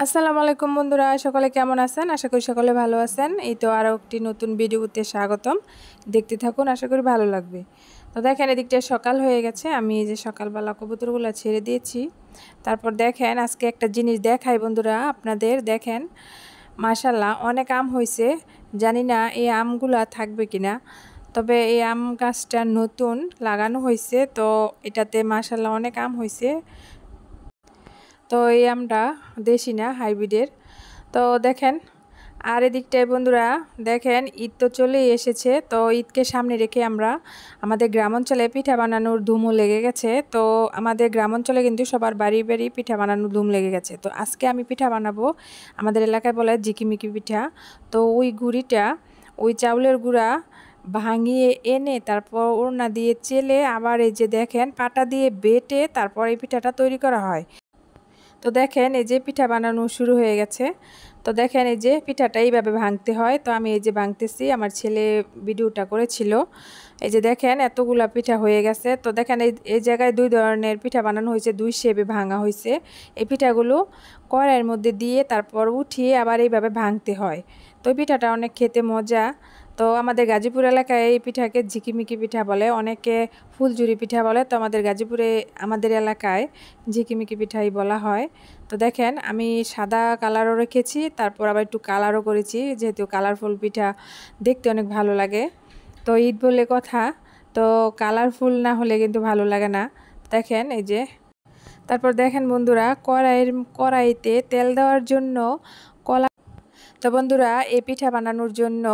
আসসালামু আলাইকুম বন্ধুরা, সকলে কেমন আছেন? আশা করি সকলে ভালো আছেন। এই তো আরও একটি নতুন ভিডিওতে স্বাগতম। দেখতে থাকুন, আশা করি ভালো লাগবে। তো দেখেন এদিকটা সকাল হয়ে গেছে, আমি এই যে সকালবেলা কবুতরগুলো ছেড়ে দিয়েছি। তারপর দেখেন আজকে একটা জিনিস দেখাই বন্ধুরা আপনাদের। দেখেন মাশাআল্লাহ অনেক আম হয়েছে, জানি না এই আমগুলা থাকবে কিনা। তবে এই আম গাছটা নতুন লাগানো হয়েছে, তো এটাতে মাশাআল্লাহ অনেক আম হয়েছে। তো এই আমটা দেশি না, হাইব্রিডের। তো দেখেন আর এদিকটায় বন্ধুরা দেখেন ঈদ তো চলেই এসেছে। তো ঈদকে সামনে রেখে আমরা আমাদের গ্রামাঞ্চলে পিঠা বানানোর ধুমও লেগে গেছে। তো আমাদের গ্রামাঞ্চলে কিন্তু সবার বাড়ি বাড়ি পিঠা বানানোর ধুম লেগে গেছে। তো আজকে আমি পিঠা বানাবো, আমাদের এলাকায় বলে ঝিকিমিকি পিঠা। তো ওই গুঁড়িটা, ওই চাউলের গুঁড়া ভাঙিয়ে এনে তারপর ওড়না দিয়ে চেলে আবার এই যে দেখেন পাটা দিয়ে বেটে তারপর এই পিঠাটা তৈরি করা হয়। তো দেখেন এই যে পিঠা বানানো শুরু হয়ে গেছে। তো দেখেন এই যে পিঠাটা এইভাবে ভাঙতে হয়। তো আমি এই যে ভাঙতেছি, আমার ছেলে ভিডিওটা করেছিল। এই যে দেখেন এতগুলা পিঠা হয়ে গেছে। তো দেখেন এই জায়গায় দুই ধরনের পিঠা বানানো হয়েছে, দুই শেপে ভাঙা হয়েছে। এই পিঠাগুলো কড়াইয়ের মধ্যে দিয়ে তারপর উঠিয়ে আবার এইভাবে ভাঙতে হয়। তো এই পিঠাটা অনেক খেতে মজা। তো আমাদের গাজীপুর এলাকায় এই পিঠাকে ঝিকিমিকি পিঠা বলে, অনেকে ফুলঝুরি পিঠা বলে। তো আমাদের গাজীপুরে, আমাদের এলাকায় ঝিকিমিকি পিঠাই বলা হয়। তো দেখেন আমি সাদা কালারও রেখেছি, তারপর আবার একটু কালারও করেছি, যেহেতু কালারফুল পিঠা দেখতে অনেক ভালো লাগে। তো ঈদ বলে কথা, তো কালারফুল না হলে কিন্তু ভালো লাগে না। দেখেন এই যে, তারপর দেখেন বন্ধুরা কড়াইতে তেল দেওয়ার জন্য কলা। তো বন্ধুরা এই পিঠা বানানোর জন্য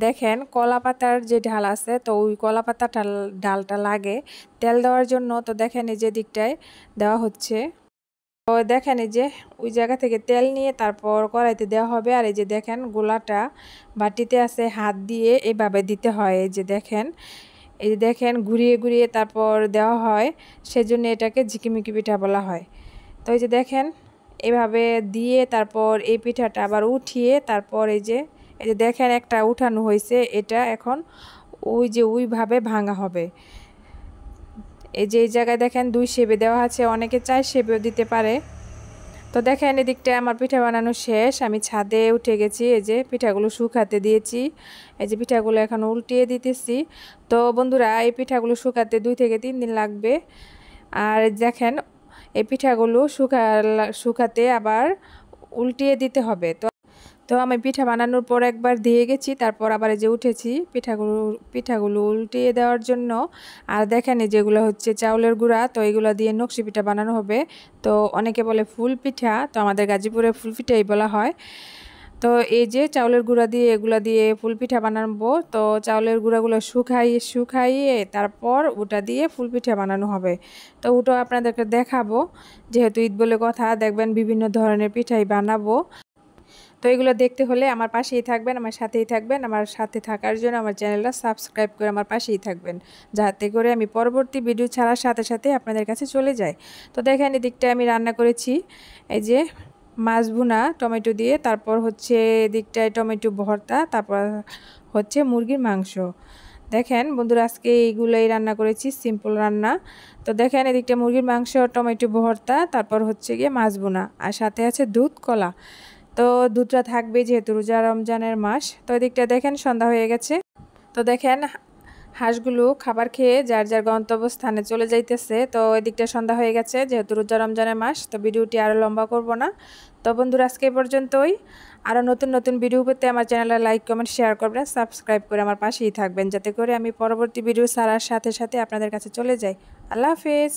দেখেন কলা পাতার যে ঢাল আছে, তো ওই কলা পাতার ডালটা লাগে তেল দেওয়ার জন্য। তো দেখেন এই যে দিকটায় দেওয়া হচ্ছে। তো দেখেন এই যে ওই জায়গা থেকে তেল নিয়ে তারপর কড়াইতে দেওয়া হবে। আর এই যে দেখেন গোলাটা বাটিতে আছে, হাত দিয়ে এভাবে দিতে হয়। এই যে দেখেন, এই যে দেখেন ঘুরিয়ে ঘুরিয়ে তারপর দেওয়া হয়, সেজন্য এটাকে ঝিকিমিকি পিঠা বলা হয়। তো এই যে দেখেন এভাবে দিয়ে তারপর এই পিঠাটা আবার উঠিয়ে তারপর এই যে দেখেন একটা উঠানো হয়েছে, এটা এখন ওই যে ওইভাবে ভাঙা হবে। এই যে এই জায়গায় দেখেন দুই শেপে দেওয়া আছে, অনেকে চার শেপেও দিতে পারে। তো দেখেন এদিকটা আমার পিঠা বানানো শেষ, আমি ছাদে উঠে গেছি। এই যে পিঠাগুলো শুকাতে দিয়েছি, এই যে পিঠাগুলো এখন উল্টিয়ে দিতেছি। তো বন্ধুরা এই পিঠাগুলো শুকাতে 2 থেকে 3 দিন লাগবে। আর দেখেন এই পিঠাগুলো শুকাতে আবার উল্টিয়ে দিতে হবে। তো আমি পিঠা বানানোর পর একবার দিয়ে গেছি, তারপর আবার এই যে উঠেছি পিঠাগুলো উল্টিয়ে দেওয়ার জন্য। আর দেখেন এই যেগুলো হচ্ছে চাউলের গুঁড়া, তো এগুলো দিয়ে নকশি পিঠা বানানো হবে। তো অনেকে বলে ফুল পিঠা, তো আমাদের গাজীপুরে ফুল পিঠাই বলা হয়। তো এই যে চাউলের গুঁড়া দিয়ে এগুলা দিয়ে ফুল পিঠা বানাবো। তো চাউলের গুঁড়াগুলো শুকাইয়ে তারপর ওটা দিয়ে ফুল পিঠা বানানো হবে। তো ওটাও আপনাদেরকে দেখাবো, যেহেতু ঈদ বলে কথা, দেখবেন বিভিন্ন ধরনের পিঠাই বানাবো। তো এগুলো দেখতে হলে আমার পাশেই থাকবেন, আমার সাথেই থাকবেন। আমার সাথে থাকার জন্য আমার চ্যানেলটা সাবস্ক্রাইব করে আমার পাশেই থাকবেন, যাতে করে আমি পরবর্তী ভিডিও ছাড়ার সাথে সাথে আপনাদের কাছে চলে যাই। তো দেখেন এদিকটায় আমি রান্না করেছি এই যে মাছ ভুনা টমেটো দিয়ে, তারপর হচ্ছে এদিকটায় টমেটো ভর্তা, তারপর হচ্ছে মুরগির মাংস। দেখেন বন্ধুরা আজকে এইগুলোই রান্না করেছি, সিম্পল রান্না। তো দেখেন এদিকটা মুরগির মাংস, টমেটো ভর্তা, তারপর হচ্ছে গিয়ে মাছ ভুনা, আর সাথে আছে দুধ কলা। তো দুধটা থাকবে যেহেতু রোজা রমজানের মাস। তো এদিকটা দেখেন সন্ধ্যা হয়ে গেছে। তো দেখেন হাঁসগুলো খাবার খেয়ে যার যার গন্তব্যস্থানে চলে যাইতেছে। তো এদিকটা সন্ধ্যা হয়ে গেছে, যেহেতু রোজা রমজানের মাস। তো ভিডিওটি আরও লম্বা করব না। তো বন্ধুরা আজকে পর্যন্তই। আরও নতুন নতুন ভিডিও পেতে আমার চ্যানেলে লাইক কমেন্ট শেয়ার করবেন, সাবস্ক্রাইব করে আমার পাশেই থাকবেন, যাতে করে আমি পরবর্তী ভিডিও ছাড়ার সাথে সাথে আপনাদের কাছে চলে যাই। আল্লাহ হাফেজ।